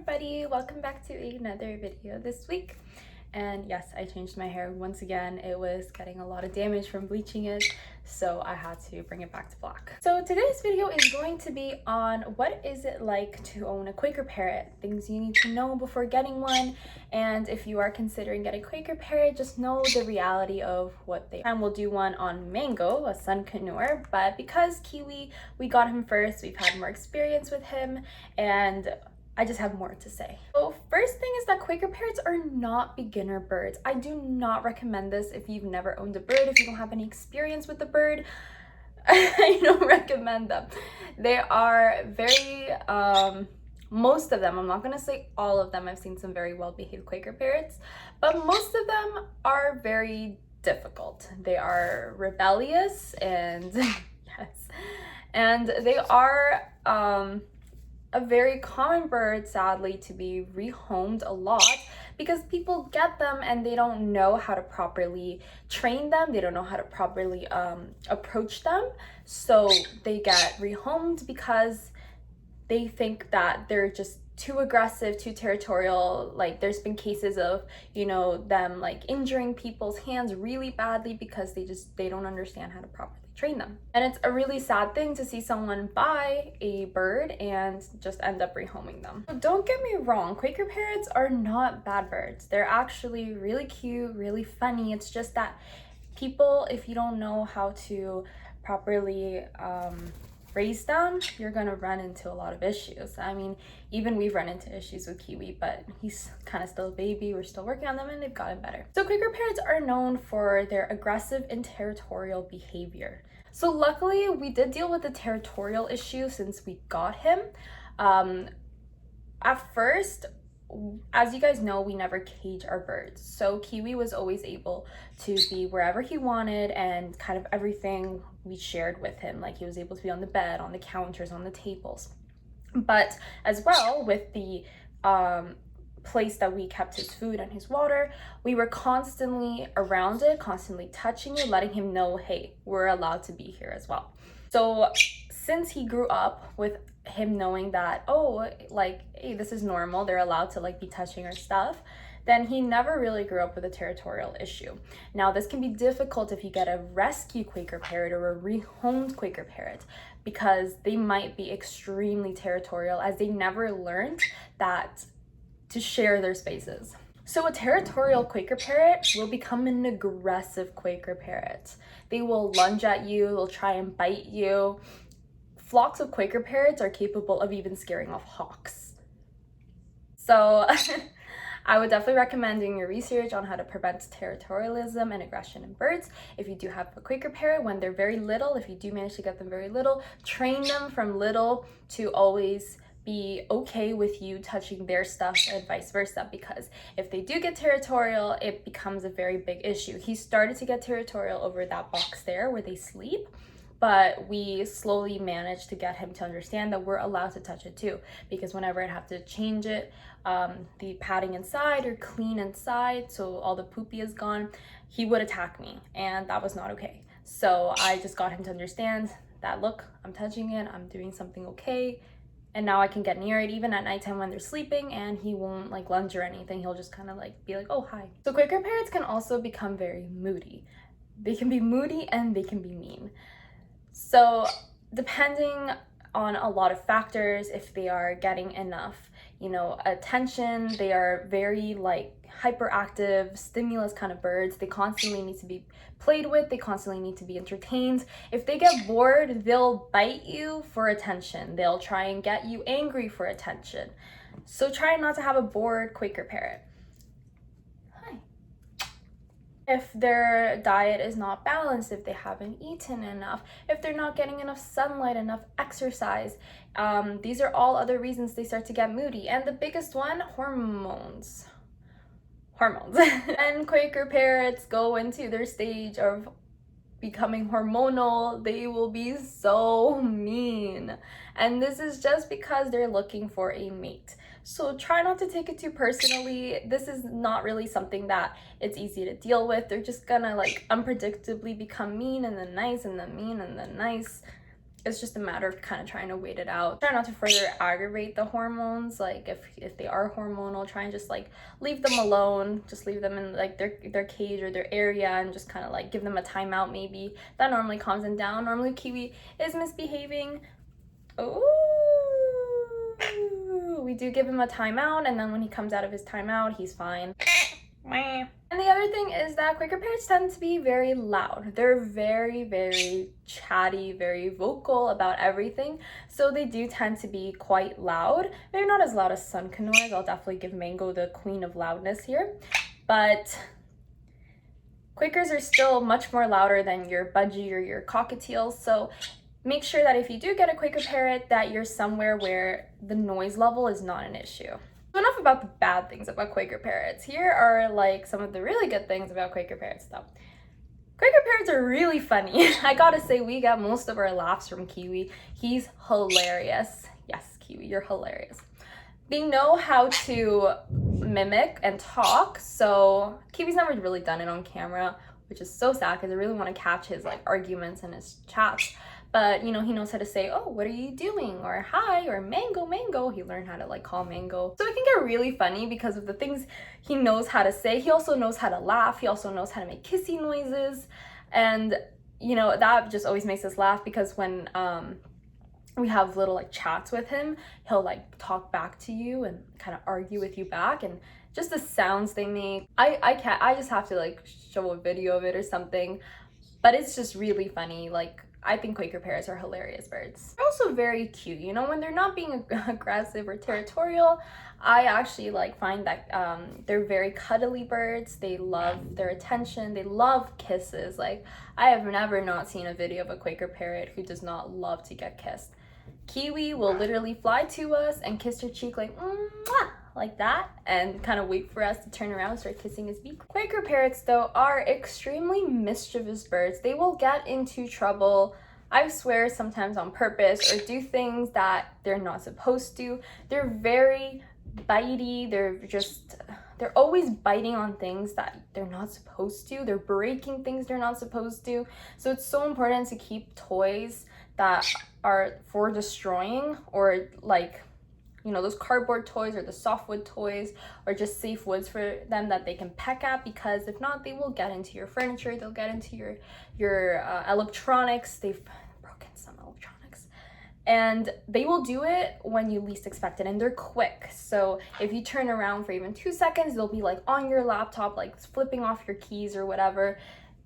everybody, welcome back to another video this week. And yes, I changed my hair once again. It was getting a lot of damage from bleaching it, so I had to bring it back to black. So today's video is going to be on what is it like to own a Quaker Parrot, things you need to know before getting one, and if you are considering getting a Quaker Parrot, just know the reality of what they are. And we'll do one on Mango, a Sun Canur, but because Kiwi, we got him first, we've had more experience with him, and I just have more to say. So first thing is that Quaker Parrots are not beginner birds. I do not recommend this if you've never owned a bird, if you don't have any experience with the bird. I don't recommend them. They are very, most of them, I'm not gonna say all of them, I've seen some very well-behaved Quaker Parrots, but most of them are very difficult. They are rebellious and yes, and they are, a very common bird, sadly, to be rehomed a lot because people get them and they don't know how to properly train them. They don't know how to properly approach them. So they get rehomed because they think that they're just too aggressive, too territorial. Like there's been cases of, you know, them like injuring people's hands really badly because they don't understand how to properly train them. And it's a really sad thing to see someone buy a bird and just end up rehoming them. So don't get me wrong, Quaker Parrots are not bad birds. They're actually really cute, really funny. It's just that people, if you don't know how to properly raise them, you're gonna run into a lot of issues. I mean, even we've run into issues with Kiwi, but he's kind of still a baby. We're still working on them and they've gotten better. So Quaker Parrots are known for their aggressive and territorial behavior. So luckily we did deal with the territorial issue since we got him. At first, as you guys know, we never cage our birds. So Kiwi was always able to be wherever he wanted and kind of everything we shared with him. Like he was able to be on the bed, on the counters, on the tables. But as well with the place that we kept his food and his water, we were constantly around it, constantly touching it, letting him know, hey, we're allowed to be here as well. So since he grew up with him knowing that, oh, like, hey, this is normal, they're allowed to like be touching our stuff, then he never really grew up with a territorial issue. Now, this can be difficult if you get a rescue Quaker Parrot or a rehomed Quaker Parrot because they might be extremely territorial as they never learned that to share their spaces. So a territorial Quaker Parrot will become an aggressive Quaker Parrot. They will lunge at you, they'll try and bite you. Flocks of Quaker Parrots are capable of even scaring off hawks. So I would definitely recommend doing your research on how to prevent territorialism and aggression in birds. If you do have a Quaker Parrot, when they're very little, if you do manage to get them very little, train them from little to always be okay with you touching their stuff and vice versa, because if they do get territorial, it becomes a very big issue. He started to get territorial over that box there where they sleep, but we slowly managed to get him to understand that we're allowed to touch it too, because whenever I'd have to change it, the padding inside or clean inside so all the poopy is gone, he would attack me, and that was not okay. So I just got him to understand that, look, I'm touching it, I'm doing something okay, and now I can get near it even at nighttime when they're sleeping, and he won't like lunge or anything. He'll just kind of like be like, oh, hi. So Quaker Parrots can also become very moody. They can be moody and they can be mean. So depending on a lot of factors, if they are getting enough, you know, attention, they are very like hyperactive, stimulus kind of birds. They constantly need to be played with. They constantly need to be entertained. If they get bored, they'll bite you for attention. They'll try and get you angry for attention. So try not to have a bored Quaker Parrot. If their diet is not balanced, if they haven't eaten enough, if they're not getting enough sunlight, enough exercise, these are all other reasons they start to get moody. And the biggest one, hormones. And Quaker Parrots go into their stage of becoming hormonal, they will be so mean. And this is just because they're looking for a mate. So try not to take it too personally. This is not really something that it's easy to deal with. They're just gonna like unpredictably become mean and then nice and then mean and then nice. it's just a matter of kind of trying to wait it out. Try not to further aggravate the hormones. Like if they are hormonal, try and just like leave them alone. Just leave them in like their cage or their area, and just kind of like give them a timeout maybe. That normally calms them down. Normally Kiwi is misbehaving. Ooh, we do give him a timeout, and then when he comes out of his timeout, he's fine. And the other thing is that Quaker parrots tend to be very loud. They're very, very chatty, very vocal about everything. So they do tend to be quite loud. Maybe not as loud as Sun Canoes. I'll definitely give Mango the queen of loudness here. But Quakers are still much more louder than your budgie or your cockatiels. So make sure that if you do get a Quaker parrot, that you're somewhere where the noise level is not an issue. So enough about the bad things about Quaker parrots. Here are like some of the really good things about Quaker parrots though. Quaker parrots are really funny. I gotta say, we got most of our laughs from Kiwi. He's hilarious. Yes, Kiwi, you're hilarious. They know how to mimic and talk. So Kiwi's never really done it on camera, which is so sad because I really want to catch his like arguments and his chats. But, you know, he knows how to say, oh, what are you doing? Or hi, or mango, mango. He learned how to like call Mango. So it can get really funny because of the things he knows how to say. He also knows how to laugh. He also knows how to make kissy noises. And, you know, that just always makes us laugh because when we have little like chats with him, he'll like talk back to you and kind of argue with you back. And just the sounds they make, I just have to like show a video of it or something. But it's just really funny. Like, I think Quaker parrots are hilarious birds. They're also very cute, you know, when they're not being aggressive or territorial. I actually like find that they're very cuddly birds. They love their attention. They love kisses. Like, I have never not seen a video of a Quaker parrot who does not love to get kissed. Kiwi will literally fly to us and kiss her cheek like, mwah, like that, and kind of wait for us to turn around and start kissing his beak. Quaker parrots, though, are extremely mischievous birds. They will get into trouble, I swear, sometimes on purpose, or do things that they're not supposed to. They're very bitey. They're always biting on things that they're not supposed to. They're breaking things they're not supposed to. So it's so important to keep toys that are for destroying, or like, you know, those cardboard toys or the softwood toys, or just safe woods for them that they can peck at, because if not, they will get into your furniture, they'll get into your electronics. They've broken some electronics, and they will do it when you least expect it, and they're quick. So if you turn around for even 2 seconds, they'll be like on your laptop, like flipping off your keys or whatever.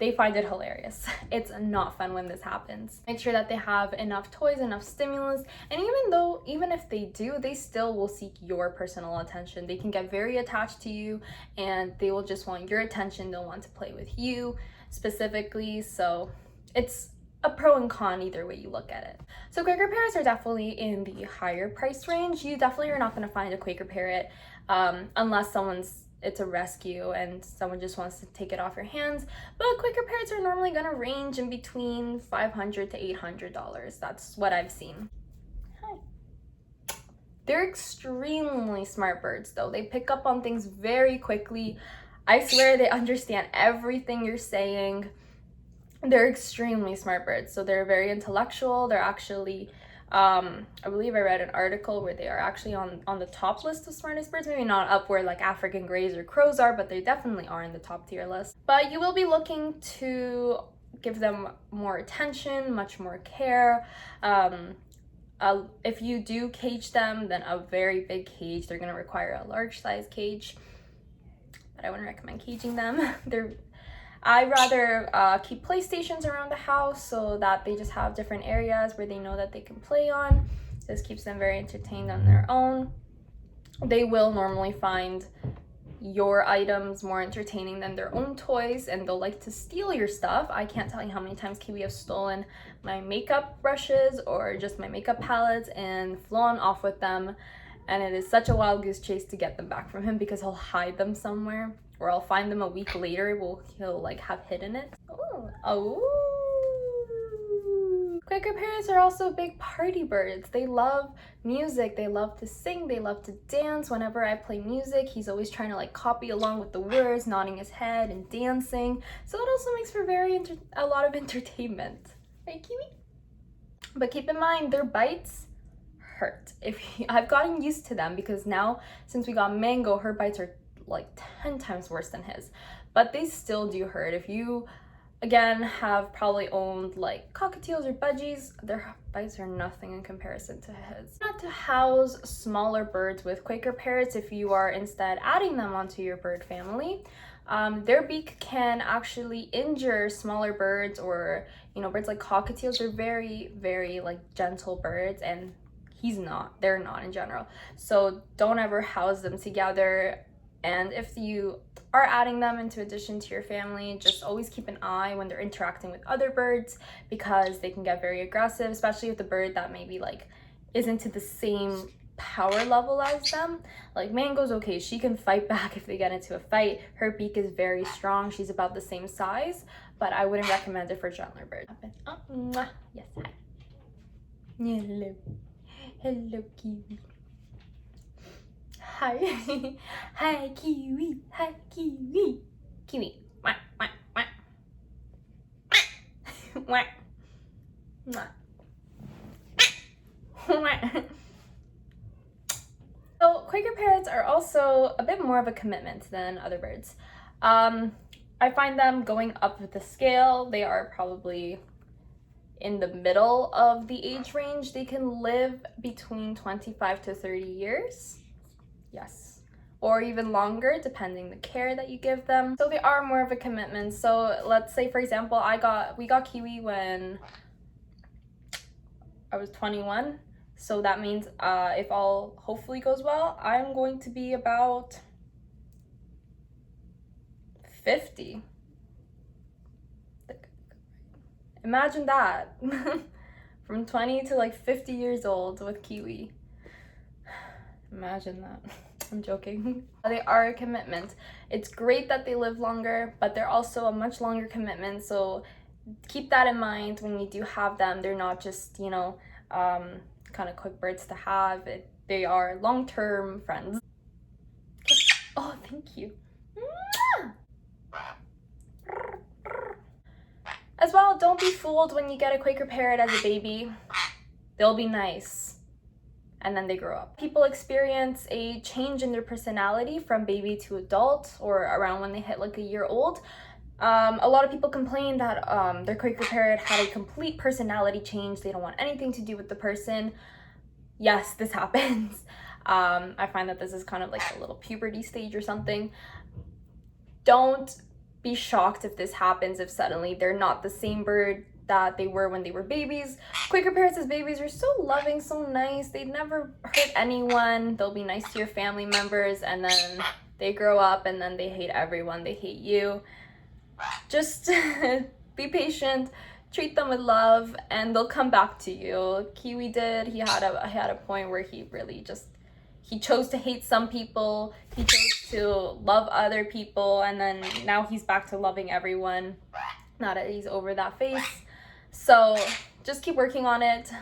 They find it hilarious. It's not fun when this happens. Make sure that they have enough toys, enough stimulus, and even if they do, they still will seek your personal attention. They can get very attached to you, and they will just want your attention. They'll want to play with you specifically. So it's a pro and con either way you look at it. So Quaker parrots are definitely in the higher price range. You definitely are not going to find a Quaker parrot unless it's a rescue and someone just wants to take it off your hands. But Quaker parrots are normally going to range in between $500 to $800. That's what I've seen. Hi. They're extremely smart birds though. They pick up on things very quickly. I swear they understand everything you're saying. They're extremely smart birds. So they're very intellectual. They're actually I believe I read an article where they are actually on the top list of smartest birds. Maybe not up where like African greys or crows are, but they definitely are in the top tier list. But you will be looking to give them more attention, much more care. If you do cage them, then a very big cage. They're going to require a large size cage, but I wouldn't recommend caging them. I'd rather keep playstations around the house so that they just have different areas where they know that they can play on. This keeps them very entertained on their own. They will normally find your items more entertaining than their own toys, and they'll like to steal your stuff. I can't tell you how many times Kiwi have stolen my makeup brushes or just my makeup palettes and flown off with them. And it is such a wild goose chase to get them back from him, because he'll hide them somewhere, or I'll find them a week later. He'll like have hidden it. Oh. Quaker parrots are also big party birds. They love music. They love to sing. They love to dance. Whenever I play music, he's always trying to like copy along with the words, nodding his head and dancing. So it also makes for a lot of entertainment. Right, Kiwi? But keep in mind, their bites hurt. I've gotten used to them because now since we got Mango, her bites are like 10 times worse than his, but they still do hurt. If you again have probably owned like cockatiels or budgies, their bites are nothing in comparison to his. Not to house smaller birds with Quaker parrots if you are instead adding them onto your bird family. Their beak can actually injure smaller birds, or birds like cockatiels. They're very, very like gentle birds, and they're not in general. So don't ever house them together. And if you are adding them into addition to your family, just always keep an eye when they're interacting with other birds, because they can get very aggressive, especially with the bird that maybe like isn't to the same power level as them. Like Mango's okay, she can fight back if they get into a fight. Her beak is very strong, she's about the same size, but I wouldn't recommend it for gentler birds. Yes, hi. Hello. Hello, Kiwi. Hi. Hi, Kiwi. Hi, Kiwi. Kiwi. Wah, wah, wah. Wah. Wah. Wah. So Quaker parrots are also a bit more of a commitment than other birds. I find them going up with the scale. They are probably in the middle of the age range. They can live between 25 to 30 years. Yes. Or even longer, depending the care that you give them. So they are more of a commitment. So let's say, for example, we got Kiwi when I was 21. So that means if all hopefully goes well, I'm going to be about 50. Imagine that. From 20 to like 50 years old with Kiwi. Imagine that. I'm joking. They are a commitment. It's great that they live longer, but they're also a much longer commitment. So keep that in mind when you do have them. They're not just, kind of quick birds to have. They are long-term friends. Oh, thank you. As well, don't be fooled when you get a Quaker parrot as a baby. They'll be nice, and then they grow up. People experience a change in their personality from baby to adult, or around when they hit like a year old. A lot of people complain that their Quaker parrot had a complete personality change. They don't want anything to do with the person. Yes, this happens. I find that this is kind of like a little puberty stage or something. Don't be shocked if this happens, if suddenly they're not the same bird that they were when they were babies. Quaker parrots as babies are so loving, so nice. They never hurt anyone. They'll be nice to your family members, and then they grow up and then they hate everyone. They hate you. Just be patient, treat them with love, and they'll come back to you. Kiwi did. He had a point where he really he chose to hate some people, he chose to love other people, and then now he's back to loving everyone, now that he's over that phase. So just keep working on it.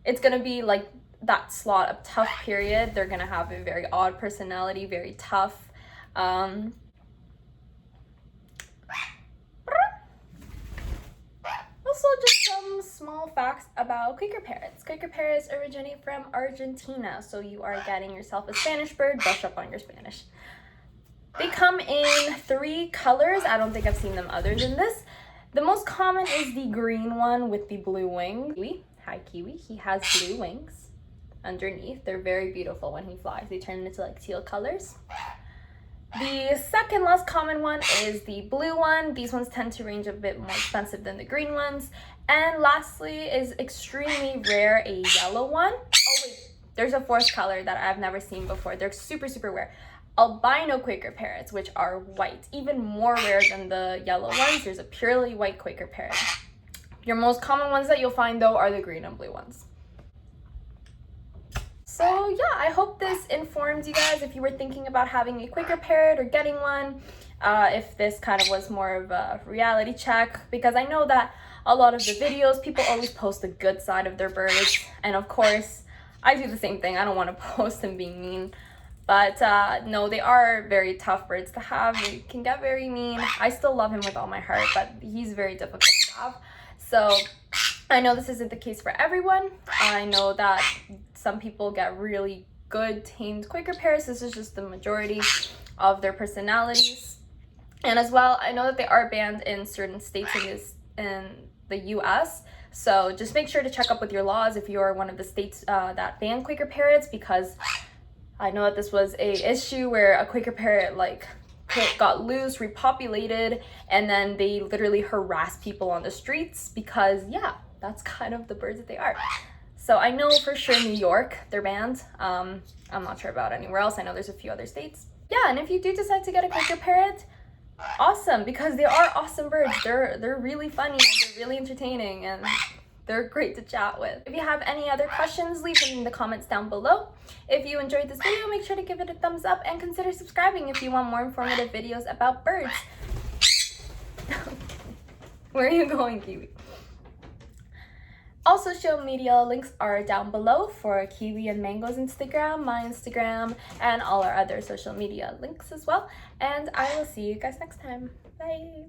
It's gonna be like that slot of tough period. They're gonna have a very odd personality, very tough. Also, just some small facts about Quaker parrots. Quaker parrots originate from Argentina, so you are getting yourself a Spanish bird. Brush up on your Spanish. They come in 3 colors. I don't think I've seen them other than this. The most common is the green one with the blue wing. Kiwi. Hi, Kiwi. He has blue wings underneath. They're very beautiful when he flies. They turn into like teal colors. The second less common one is the blue one. These ones tend to range a bit more expensive than the green ones. And lastly is extremely rare, a yellow one. Oh wait, there's a 4th color that I've never seen before. They're super, super rare. Albino Quaker parrots, which are white, even more rare than the yellow ones. There's a purely white Quaker parrot. Your most common ones that you'll find though are the green and blue ones. So yeah, I hope this informs you guys if you were thinking about having a Quaker parrot or getting one, if this kind of was more of a reality check, because I know that a lot of the videos, people always post the good side of their birds, and of course, I do the same thing. I don't want to post them being mean, but no, they are very tough birds to have. They can get very mean. I still love him with all my heart, but he's very difficult to have. So I know this isn't the case for everyone. I know that some people get really good tamed Quaker Parrots. This is just the majority of their personalities. And as well, I know that they are banned in certain states in the US. So just make sure to check up with your laws if you are one of the states that ban Quaker Parrots, because I know that this was a issue where a Quaker Parrot got loose, repopulated, and then they literally harass people on the streets because, yeah, that's kind of the birds that they are. So I know for sure New York, they're banned. I'm not sure about anywhere else. I know there's a few other states. Yeah, and if you do decide to get a Quaker Parrot, awesome, because they are awesome birds. They're really funny, and they're really entertaining, and they're great to chat with. If you have any other questions, leave them in the comments down below. If you enjoyed this video, make sure to give it a thumbs up and consider subscribing if you want more informative videos about birds. Where are you going, Kiwi? Also, social media links are down below for Kiwi and Mango's Instagram, my Instagram, and all our other social media links as well. And I will see you guys next time. Bye!